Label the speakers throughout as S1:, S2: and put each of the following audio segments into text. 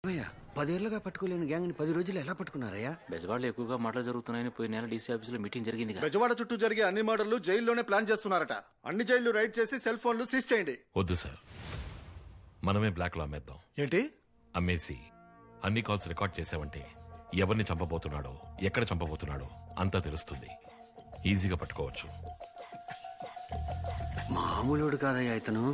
S1: 10 ఏళ్లుగా పట్టుకోలేని గ్యాంగ్ ని 10 రోజులు ఎలా పట్టుకున్నారయ్యా?
S2: బెజవాడలో ఎక్కువగా మాటలు జరుగుతున్నాయని పోయిన నెల డీసీ ఆఫీసులో మీటింగ్ జరిగింది.
S3: బెజవాడ చుట్టూ జరిగే అన్ని మర్డర్లు జైల్లోనే ప్లాన్ చేస్తున్నారట. అన్ని జైళ్లు రైడ్ చేసి సెల్ ఫోన్లు సీజ్ చేయండి.
S4: వద్దు సార్, మనమే బ్లాక్ లో అమ్మేద్దాం.
S3: ఏంటి?
S4: అమ్మేసి అన్ని కాల్స్ రికార్డ్ చేసావంటే ఎవరిని చంపబోతున్నాడో, ఎక్కడ చంపబోతున్నాడో అంతా తెలుస్తుంది. ఈజీగా పట్టుకోవచ్చు.
S1: మామూలుడు కాదయ్యా ఇతను.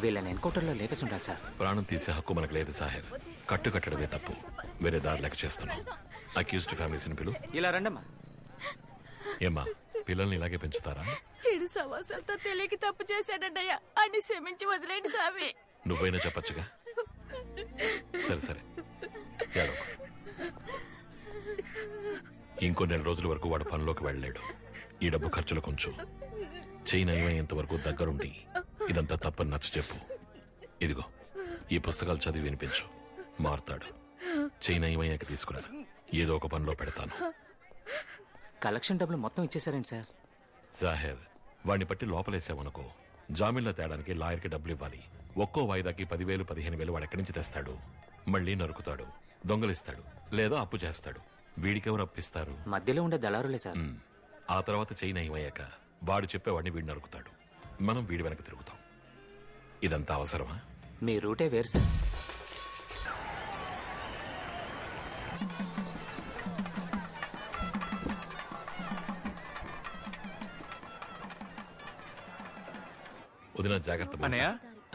S2: వీళ్ళని ఎన్కౌంటర్లో లేపేసి ఉండాలి సార్.
S4: ప్రాణం తీసే హక్కు మనకు లేదు సాహెబ్. కట్టడమే తప్పు. వేరే దారి లెక్క చేస్తున్నాం. అక్యూజ్డ్ ఫ్యామిలీస్ ని పిలు.
S2: ఇలా రండమ్మా.
S4: ఏమ్మా, పిల్లల్ని ఇలాగే పెంచుతారా?
S5: చెడు సవాసాలతో తెలియక తప్పు చేశాడయ్యా అని క్షమించి వదిలేండి స్వామి.
S4: నువ్వైనా చెప్పచ్చుగా. సరే సరే, ఏడవకు. ఇంకో 4 రోజుల వరకు వాడు పనిలోకి వెళ్ళలేడు. ఈ డబ్బు ఖర్చులు కొంచెం చెయ్యి నయమయ్యేంత వరకు దగ్గరుండి ఇదంతా తప్పని నచ్చ చెప్పు. ఇదిగో ఈ పుస్తకాలు చదివి వినిపించు. మారుతాడు. చెయ్యి నయమయ్యాక తీసుకురా, ఏదో ఒక పనిలో పెడతాను.
S2: కలెక్షన్ డబ్బులు మొత్తం ఇచ్చేసారండి సార్.
S4: జాహెర్, వాడిని పట్టి లోపలేసావనుకో, జామీన్లో తేడానికి లాయర్కి డబ్బులు ఇవ్వాలి. ఒక్కో వాయిదాకి 10,000 15,000 వాడు ఎక్కడి నుంచి తెస్తాడు? మళ్లీ నరుకుతాడు, దొంగలిస్తాడు, లేదా అప్పు చేస్తాడు. వీడికెవరు అప్పిస్తారు?
S2: మధ్యలో ఉండే దళారులే సార్.
S4: ఆ తర్వాత చెయ్యి నయమయ్యాక వాడు చెప్పేవాడిని వీడు నరుకుతాడు. మనం వీడి వెనక తిరుగుతాం. ఇదంతా అవసరమా?
S2: మీ రూటే వేరు సార్.
S4: వదిన జాగ్రత్త.
S6: అన్నయ్య,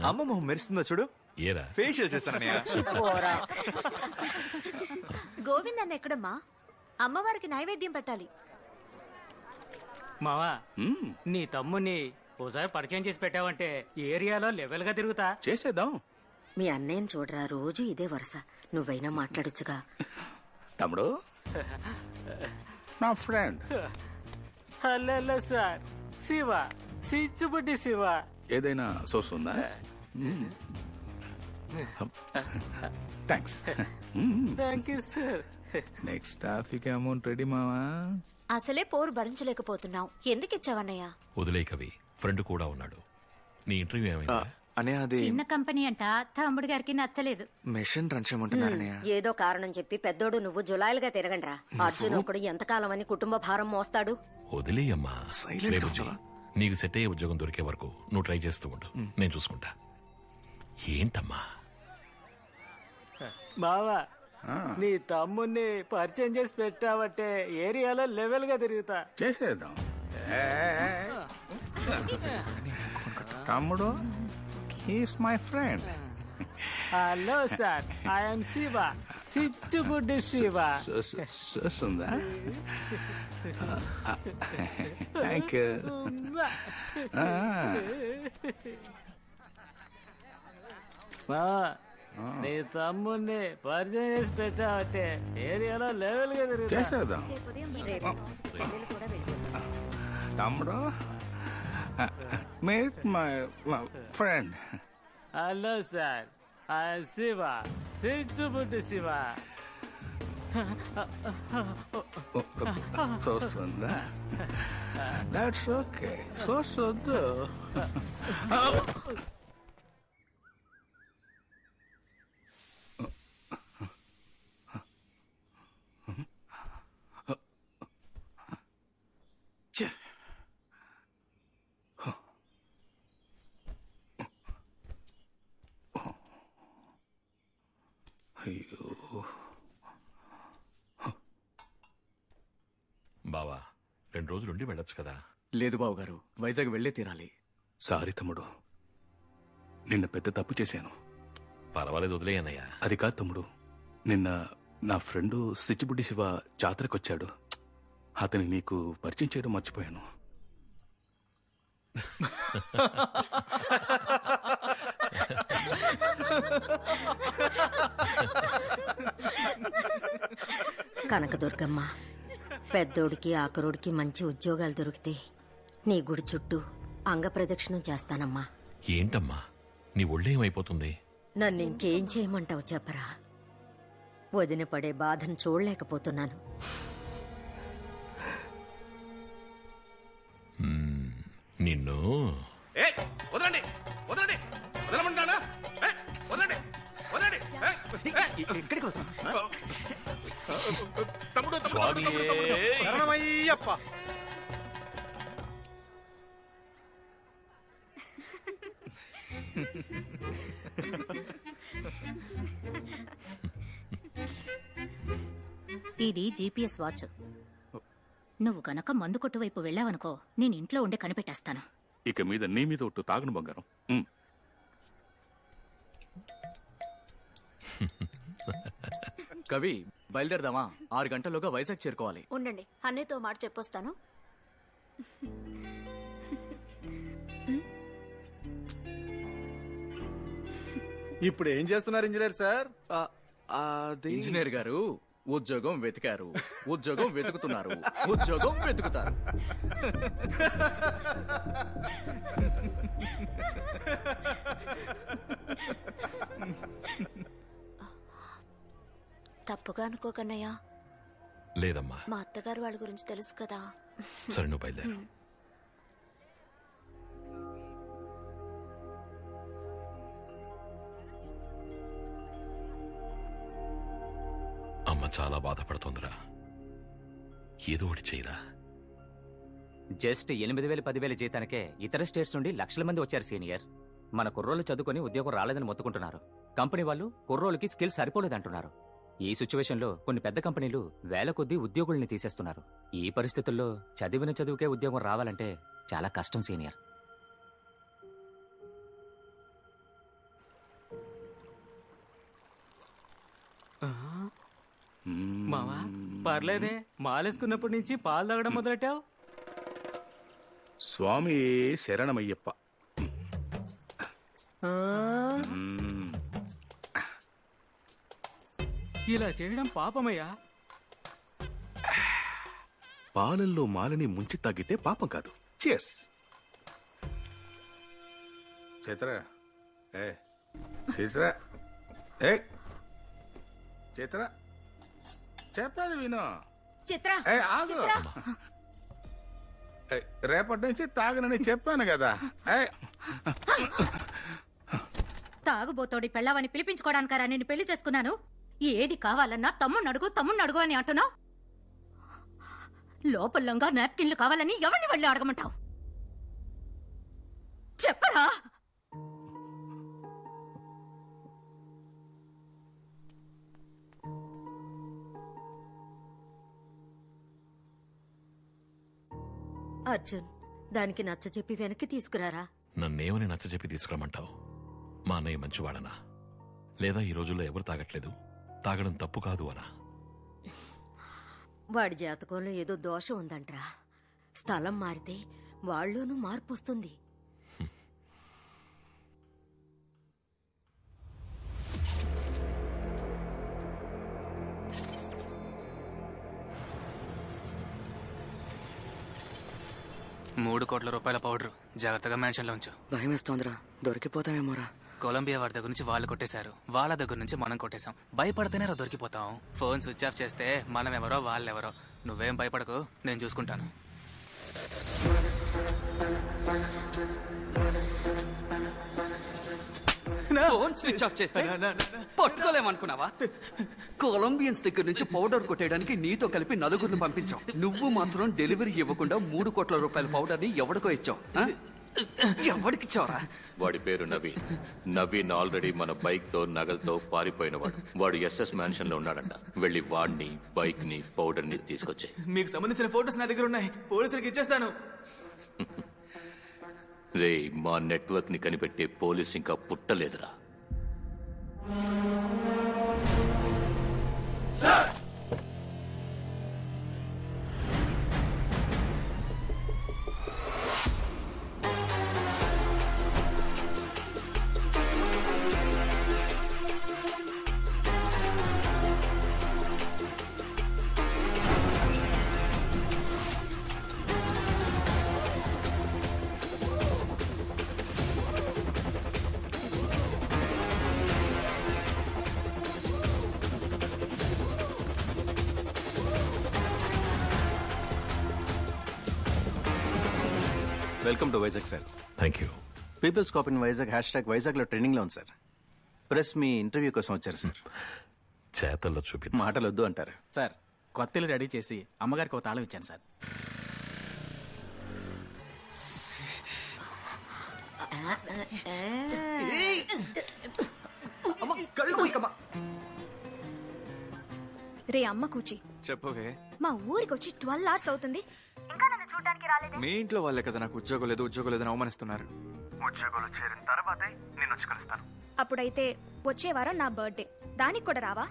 S6: అమ్మ మొహం మెరుస్తుందో చూడు.
S4: ఏరా
S6: ఫేషియల్ చేస్తానన్నయ్య.
S5: గోవింద్ అన్న ఎక్కడమ్మా? అమ్మవారికి నైవేద్యం పెట్టాలి.
S7: మావా, నీ తమ్ముని ఓసారి పరిచయం చేసి పెట్టావంటే ఏరియాలో లెవెల్ గా తిరుగుతా.
S6: చేసేద్దాం.
S8: మీ అన్నయ్యని చూడరా, రోజు ఇదే వరుస. నువ్వైనా మాట్లాడొచ్చుగా.
S9: తమ్ముడు, నా ఫ్రెండ్.
S7: హలో సార్, శివ, సిచ్చుబుడ్డి శివ.
S9: ఏదైనా సోర్స్ ఉందా? Thanks.
S7: Thank you sir.
S9: Next traffic amount ready మావా?
S5: అసలే పోరు భరించలేకపోతున్నావు. ఎందుకు ఇచ్చావన్నయ్య?
S4: వదిలే కవి, ఫ్రెండ్ కూడా ఉన్నాడు. నీ ఇంటర్వ్యూ ఏమైంది?
S6: అనే అది
S5: చిన్న కంపెనీ అంట, తమ్ముడు గారికి నచ్చలేదు.
S6: మెషిన్ రన్ చేయమంటున్నారన్నయ్య.
S8: ఏదో కారణం చెప్పి పెద్దోడు నువ్వు జులాయిలుగా తిరగండ్రా. అర్జున్ ఒకడు ఎంతకాలం అని కుటుంబ భారం మోస్తాడు.
S4: వదిలేయమ్మా. నీకు సెట్ అయ్యే ఉద్యోగం దొరికే వరకు నువ్వు ట్రై చేస్తూ ఉండు, నేను చూసుకుంటా. ఏంటమ్మా?
S7: బావా, నీ తమ్ముని పరిచయం చేసి పెట్టావంటే ఏరియాలో లెవెల్ గా తిరుగుతా.
S9: చేసేద్దాం. తమ్ముడు, he's my friend.
S7: Hello sir, I'm Shiva, సిచ్చుబుడ్డి శివ.
S9: చూస్తుందా? Thank you.
S7: బావా, నీ తమ్ముని పరిచయం చేసి పెట్టావంటే ఏరియాలో లెవెల్ గా తిరుగుతా.
S9: చేసేద్దాం. తమ్ముడు, meet my friend.
S7: Hello sir, I'm Shiva, సిచ్చుబుడ్డి శివ.
S9: చూస్తుందా? That's okay. చూస్తుంది. అయ్యో
S4: బావా, 2 రోజులుండి వెళ్ళొచ్చు కదా?
S6: లేదు బావగారు, వైజాగ్ వెళ్లే తీరాలి.
S9: సారీ తమ్ముడు, నిన్న పెద్ద తప్పు చేశాను.
S4: పర్వాలేదు, వదిలేయన్నయ్యా.
S9: అది కాదు తమ్ముడు, నిన్న నా ఫ్రెండ్ సిచ్చిబుడ్డి శివ జాతరకొచ్చాడు. అతని నీకు పరిచయం చేయడం మర్చిపోయాను.
S8: కనకదుర్గమ్మ, పెద్దోడికి ఆకరోడికి మంచి ఉద్యోగాలు దొరికితే నీ గుడి చుట్టూ అంగప్రదక్షిణం చేస్తానమ్మా.
S4: ఏంటమ్మా, నీ ఒళ్ళేమైపోతుంది?
S8: నన్ను ఇంకేం చేయమంటావు చెప్పరా? వదిన పడే బాధను చూడలేకపోతున్నాను.
S4: నిన్ను
S3: వదలండి, వదలండి. శరణమయ్యప్ప.
S5: ఇది జీపీఎస్ వాచ్. నువ్వు గనక మందు కొట్టు వైపు వెళ్ళావనుకో నేను ఇంట్లో ఉండే కనిపెట్టేస్తాను.
S9: ఇక మీద నీ మీద ఒట్టు తాగను బంగారం.
S6: కవి బయలుదేరదామా? 6 గంటల్లోగా వైజాగ్ చేరుకోవాలి.
S5: ఉండండి, అన్నయ్యతో మాట చెప్పొస్తాను.
S3: ఇప్పుడు ఏం చేస్తున్నారు ఇంజనీర్ సార్?
S6: ఇంజనీర్ గారు ఉద్యోగం వెతికారు, ఉద్యోగం వెతుకుతున్నారు, ఉద్యోగం వెతుకుతారు.
S5: తప్పుగా అనుకోకన్నయ్యా,
S4: లేదమ్మా.
S5: మా అత్తగారు వాళ్ళ గురించి తెలుసు కదా.
S4: సరే నువ్వు బయలుదేరు. అమ్మ చాలా బాధపడుతోందిరా. ఏదో ఒకటి చేయరా.
S10: జస్ట్ 8,000 10,000 జీతానికే ఇతర స్టేట్స్ నుండి లక్షల మంది వచ్చారు సీనియర్. మన కుర్రోళ్ళు చదువుకొని ఉద్యోగం రాలేదని మొత్తుకుంటున్నారు. కంపెనీ వాళ్ళు కుర్రోళ్ళకి స్కిల్ సరిపోలేదంటున్నారు. ఈ సిచ్యువేషన్లో కొన్ని పెద్ద కంపెనీలు వేల కొద్దీ ఉద్యోగుల్ని తీసేస్తున్నారు. ఈ పరిస్థితుల్లో చదివిన చదువుకే ఉద్యోగం రావాలంటే చాలా కష్టం సీనియర్.
S7: మావా పర్లేదే, మాలేసుకున్నప్పటి నుంచి పాలు తాగడం మొదలెట్టావు.
S9: స్వామి శరణమయ్యప్ప.
S7: ఇలా చేయడం పాపమయ్యా.
S9: పాలల్లో మాలని ముంచి తాగితే పాపం కాదు. చియర్స్.
S11: చిత్ర ఏ చిత్ర ఏ చిత్ర చెప్పేది విను.
S8: చిత్ర
S11: ఏ ఆగు. రేపటి నుంచి తాగనని చెప్పాను కదా.
S5: తాగుబోతోడి పెళ్ళావని పిలిపించుకోవడానికరా నేను పెళ్లి చేసుకున్నాను. ఏది కావాలన్నా తమ్ముణ్ణి అడుగు అని అంటున్నావు. లోపలంగా నాప్కిన్లు కావాలని ఎవరిని వెళ్ళి అడగమంటావు? చెప్పరా.
S8: అర్జున్, దానికి నచ్చ చెప్పి వెనక్కి తీసుకురారా.
S4: నన్నేమని నచ్చజెప్పి తీసుకురమ్మంటావు? మా అన్నయ్య మంచివాడనా, లేదా ఈ రోజుల్లో ఎవరు తాగట్లేదు, తాగడం తప్పు కాదు అనా?
S8: వాడి జాతకంలో ఏదో దోషం ఉందంట్రా. స్థలం మారితే వాళ్ళలోనూ మార్పు వస్తుంది.
S12: $3 కోట్ల పౌడర్ జాగ్రత్తగా మెన్షన్లో ఉంచు.
S7: భయమేస్తోందిరా, దొరికిపోతామేమోరా.
S12: కొలంబియా వారి దగ్గర నుంచి వాళ్ళు కొట్టేశారు, వాళ్ళ దగ్గర నుంచి మనం కొట్టేశాం. భయపడితేనే దొరికిపోతాం. ఫోన్ స్విచ్ ఆఫ్ చేస్తే మనం ఎవరో వాళ్ళెవరో. నువ్వేం భయపడకు, నేను చూసుకుంటాను.
S13: ఫోన్ స్విచ్ ఆఫ్ చేస్తే పట్టుకోలేమనుకున్నావా? కొలంబియన్స్ దగ్గర నుంచి పౌడర్ కొట్టేయడానికి నీతో కలిపి 4 పంపించాం. నువ్వు మాత్రం డెలివరీ ఇవ్వకుండా $3 కోట్ల పౌడర్ ని ఎవడికో ఇచ్చావు. ఎవడికిచ్చావరా?
S4: వాడి పేరు నవీన్. నవీన్ ఆల్రెడీ మన బైక్ తో నగలతో పారిపోయినవాడు. వాడు SS మ్యాన్షన్ లో ఉన్నాడంట. వెళ్ళి వాడిని, బైక్ ని, పౌడర్ ని తీసుకొచ్చాయి.
S12: మీకు సంబంధించిన ఫోటోస్ నా దగ్గర ఉన్నాయి, పోలీసులకు ఇచ్చేస్తాను.
S4: రే, మా నెట్వర్క్ ని కనిపెట్టే పోలీస్ ఇంకా పుట్టలేదురా.
S1: Welcome to Vizag sir.
S4: Thank you.
S1: Peoples cop in Vizag #వైజాగ్ లో ట్రైనింగ్ లో ఉంది సార్. ప్రెస్ మీ ఇంటర్వ్యూ కోసం వచ్చారు సార్.
S4: చేతల్లో చూపి
S1: మాటలు వద్దు అంటారు సార్.
S6: కొత్త ఇల్లు రెడీ చేసి అమ్మగారికి ఒక తాళం ఇచ్చాను సార్.
S14: రే అమ్మ కూచి,
S15: చెప్పవే.
S14: మా ఊరికి వచ్చి 12 hours అవుతుంది, ఇంకా నన్ను చూడడానికి రాలేదే.
S15: మీ ఇంట్లో వాళ్ళే కదా నాకు ఉద్యోగం లేదని అవమానిస్తున్నారు. ఉద్యోగంలో చేరిన తర్వాతే నేను వచ్చి కలుస్తాను.
S14: అప్పుడైతే వచ్చే వారం నా బర్త్డే, దానికి కూడా రావా?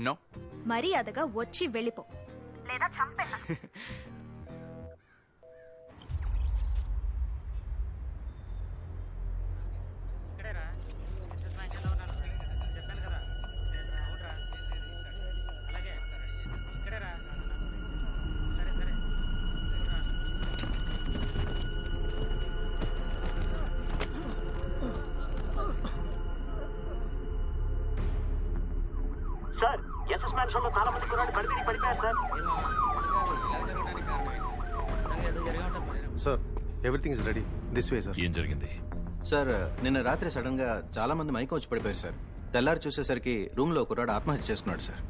S15: నో.
S14: మర్యాదగా వచ్చి వెళ్ళిపో, లేదా చంపేస్తా.
S7: సార్, ఎస్ఎస్ మ్యాన్షన్ లో చాలా మంది కుర్రాళ్ళు కడిపి పడిపోయారు sir.
S1: Sir everything is ready, this way sir.
S4: ఏం జరిగింది
S1: సార్? నిన్న రాత్రి సడన్ గా చాలా మంది మైకం వచ్చి పడిపోయారు సార్. తెల్లారి చూసేసరికి రూమ్ లో కుర్రాడు ఆత్మహత్య చేసుకున్నాడు సార్.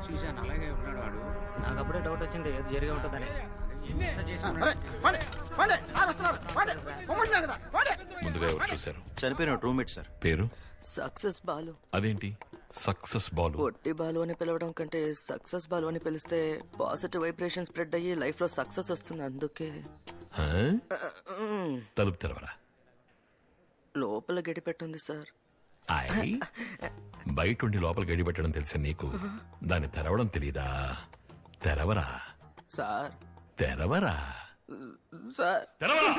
S10: చూశాను, అలాగే ఉన్నాడు వాడు. నాకు అప్పుడే డౌట్ వచ్చింది, ఏది జరిగి ఉంటుందని.
S4: ముందుగా ఎవరు చూశారు?
S1: చనిపోయిన రూమ్మేట్ సార్.
S4: పేరు?
S16: సక్సెస్ బాలు.
S4: అదేంటి సక్సెస్ బాలు?
S16: పొట్టి బాలు అని పిలవడం కంటే సక్సెస్ బాలు అని పిలిస్తే పాజిటివ్ వైబ్రేషన్ స్ప్రెడ్ అయ్యి లైఫ్ లో సక్సెస్ వస్తుంది, అందుకే.
S4: తలుపు తెరవరా.
S16: లోపల గడి పెట్టుంది సార్.
S4: బయట ఉండి లోపల గడి పెట్టడం తెలిసి నీకు దాన్ని తెరవడం తెలీదా? తెరవరా
S16: సార్.
S4: తెరవరా
S16: సార్.
S4: తెరవరా.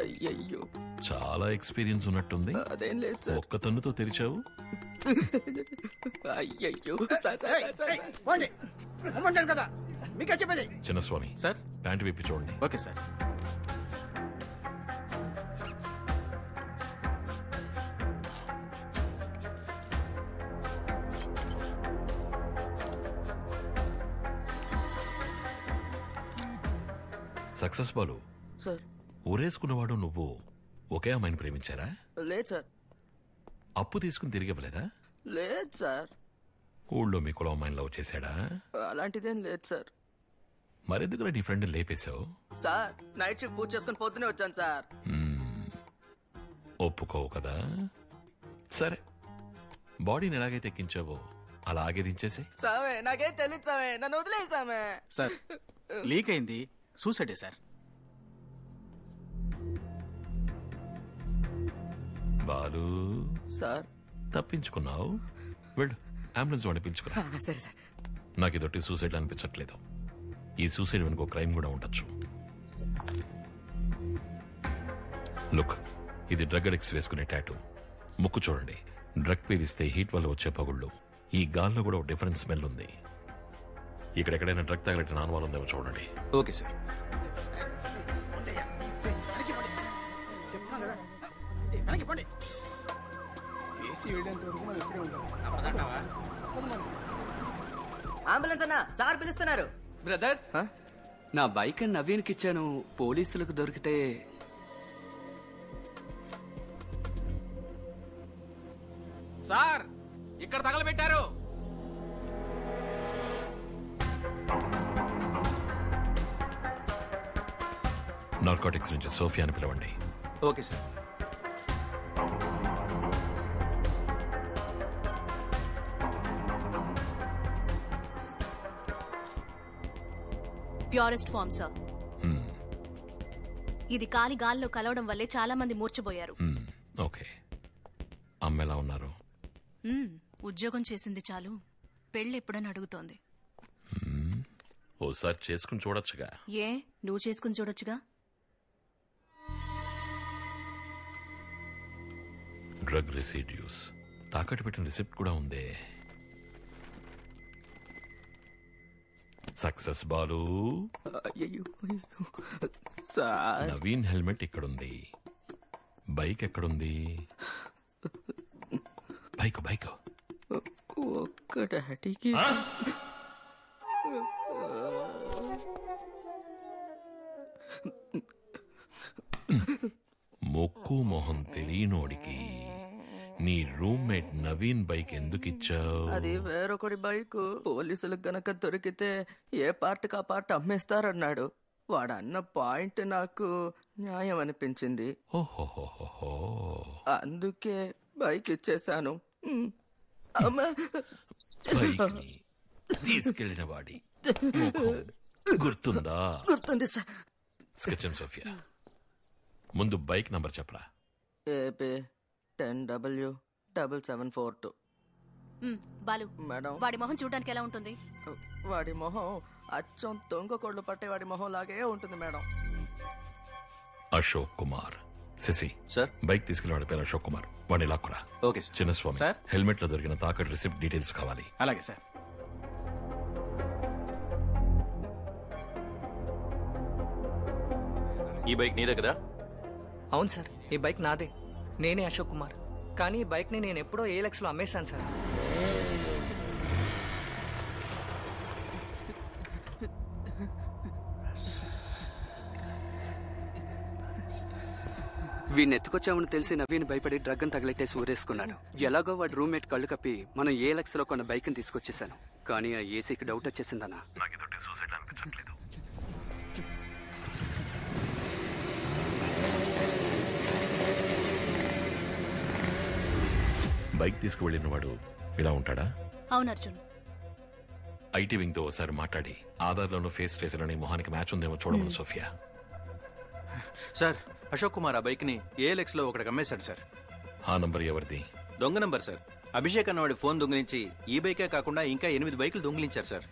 S16: అయ్యయ్యో,
S4: చాలా ఎక్స్పీరియన్స్ ఉన్నట్టుంది.
S16: అదేం లేదు సార్.
S4: ఒక్క తన్నుతో తెరిచావు.
S16: అయ్యయ్యో
S3: కదా మీకే చెప్పేది.
S4: చిన్నస్వామి
S6: సార్,
S4: ప్యాంటు విప్పి చూడండి.
S6: Okay sir.
S4: Success Balu
S16: sir.
S4: ఊరేసుకున్నవాడు నువ్వు ఒకే అమ్మాయిని ప్రేమించారా?
S16: లేదు సార్.
S4: అప్పు తీసుకుని తిరిగి ఇవ్వలేదా?
S16: లేదు సార్.
S4: ఊళ్ళో మీ కులం అమ్మాయిని లవ్ చేశాడా?
S16: అలాంటిదేం లేదు సార్.
S4: మరెందుకు నీ ఫ్రెండ్ లేపేశావు?
S16: సార్, నైట్ షిఫ్ట్ పూజ చేసుకుని పొద్దునే వచ్చాను సార్.
S4: ఒప్పుకోవు కదా? సరే, బాడీని ఎలాగైతే ఎక్కించావో అలాగే దించేసి.
S16: సామే, నాకేం తెలియదు సామే, నన్ను వదిలేసామే.
S6: సార్, లీక్ అయింది, సూసైడే సార్.
S4: బాలు
S16: సార్.
S4: తప్పించుకున్నావు, వెళ్ళు అంబులెన్స్ వాడిని పిలుచుకురా.
S16: సరే సార్.
S4: నాకు ఇదొట్టి సూసైడ్ అనిపించట్లేదు. ఈ సూసైడ్ వెనుక క్రైమ్ కూడా ఉండొచ్చు. లుక్, ఇది డ్రగ్ అడిక్ట్స్ వేసుకునే టాటూ. ముక్కు చూడండి, డ్రగ్ పీలిస్తే హీట్ వల్ల వచ్చే పగుళ్ళు. ఈ గాల్లో కూడా ఒక డిఫరెంట్ స్మెల్ ఉంది. ఇక్కడెక్కడైనా డ్రగ్ తగలటి నాన్వాల్ ఉందేమో చూడండి.
S1: Okay sir.
S16: అంబులెన్స్ అన్నా, సార్ పిలుస్తున్నారు.
S13: బ్రదర్, నా బైక్ నవీన్కి ఇచ్చాను, పోలీసులకు దొరికితే.
S6: సార్, ఇక్కడ తగలబెట్టారు.
S4: నార్కోటిక్స్ నుంచి సోఫియా అని పిలవండి.
S1: Okay sir.
S14: Purest form sir. ఇది కాలి గాల్లో కలవడం వల్లే చాలా మంది మూర్చబోయారు.
S4: ఓకే, అమ్మ ఎలా ఉన్నారు?
S14: ఉద్యోగం చేసింది చాలు, పెళ్లి ఎప్పుడని అడుగుతోంది.
S4: ఓసారి చేసుకుని చూడొచ్చుగా.
S14: ఏ, నువ్వు చేసుకుని చూడొచ్చుగా.
S4: డ్రగ్ రెసిడ్యూస్ తాకట్టు పెట్టిన రిసిప్ట్ కూడా ఉందే. సక్సెస్ బాలు. నవీన్ హెల్మెట్ ఇక్కడుంది, బైక్ ఎక్కడుంది? బైక్ బైక్
S16: ఒక్క డాడీకి.
S4: ముక్కు మొహం తెలియనోడికి నీ రూమ్మేట్ నవీన్ బైక్ ఎందుకు ఇచ్చావు?
S16: అది వేరొకటి బైక్. పోలీసులకు గనక దొరికితే ఏ పార్ట్కి ఆ పార్ట్ అమ్మేస్తారన్నాడు. వాడు అన్న పాయింట్ నాకు న్యాయం అనిపించింది.
S4: ఓహోహోహో.
S16: అందుకే బైక్ ఇచ్చేశాను.
S4: బైక్ని తీసుకెళ్లిన వాడి ముఖం గుర్తుందా?
S16: గుర్తుంది సార్.
S4: స్కెచం సోఫియా, ముందు బైక్ నంబర్ చెప్పరా.
S16: AP 10W7742.
S5: బాలు,
S16: మేడం,
S5: వాడి మొహం చూడడానికి ఎలా ఉంటుంది?
S16: వాడి మొహం అచ్చం దొంగ కోళ్ళు పట్టే వాడి మొహం లాగే ఉంటుంది madam.
S4: Ashok Kumar. Shashi
S1: sir,
S4: bike తీసుకెళ్లిన వాడి పేరు అశోక్ కుమార్. వాడిని లాక్కురా.
S1: Okay sir.
S4: Chinnaswamy
S6: sir,
S4: helmet లో దొరికిన తాకట్టు రిసిప్ట్ డీటెయిల్స్ కావాలి.
S6: అలాగే సార్.
S1: ఈ బైక్ నీదే కదా?
S17: అవును సార్, ఈ బైక్ నాదే. నేనే అశోక్ కుమార్. కానీ ఈ బైక్ని నేను ఎప్పుడో ఏలెక్స్లో అమ్మేశాను సార్.
S13: వీడిని ఎత్తుకొచ్చామని తెలిసి నవీన్ భయపడి డ్రగ్ అని తగిలెట్టేసి ఊరేసుకున్నాడు. ఎలాగో వాడి రూమ్మేట్ కళ్ళు కప్పి మనం ఏ లక్షలో కొన్న బైక్ ని తీసుకొచ్చేసాను. కానీ ఆ ఏసీకి డౌట్ వచ్చేసిందన్నా.
S4: బైక్ తీసుకువెళ్ళిన వాడు ఇలా ఉంటాడా?
S5: అవును అర్జున్.
S4: ఐటీ వింగ్ తో ఒకసారి మాట్లాడి ఆధార్లోనూ ఫేస్ ట్రేసర్లోని మొహానికి మ్యాచ్ ఉందేమో చూడమను సోఫియా.
S1: సార్, అశోక్ కుమార్ ఆ బైక్ ని ఏఎల్ఎక్స్ లో ఒకటి అమ్మేశాడు సార్.
S4: ఆ నంబర్ ఎవరిది?
S1: దొంగ నంబర్ సార్. అభిషేక్ అన్నవాడి ఫోన్ దొంగిలించి ఈ బైకే కాకుండా ఇంకా 8 బైకులు దొంగిలించారు సార్.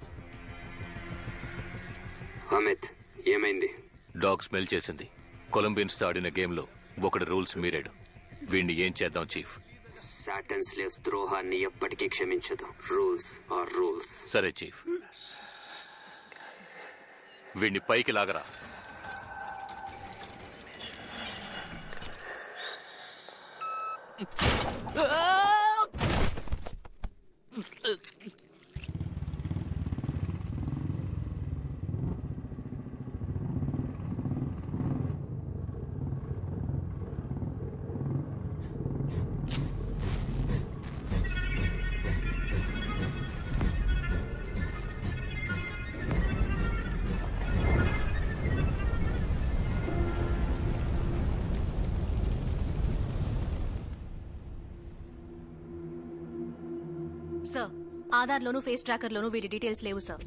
S18: అమిత్, ఏమైంది?
S19: డాగ్ స్మెల్ చేసింది. కొలంబియన్స్ తో ఆడిన గేమ్ లో ఒకటి రూల్స్ మీరాడు. వీడిని ఏం చేద్దాం చీఫ్?
S18: సాటన్ స్లేవ్స్ ద్రోహాన్ని ఎప్పటికీ క్షమించదు. Rules are rules.
S19: సరే చీఫ్, వీడిని పైకి లాగరా.
S5: సార్, ఆధార్లోనూ ఫేస్ ట్రాకర్లోనూ వీడి డీటెయిల్స్ లేవు సార్.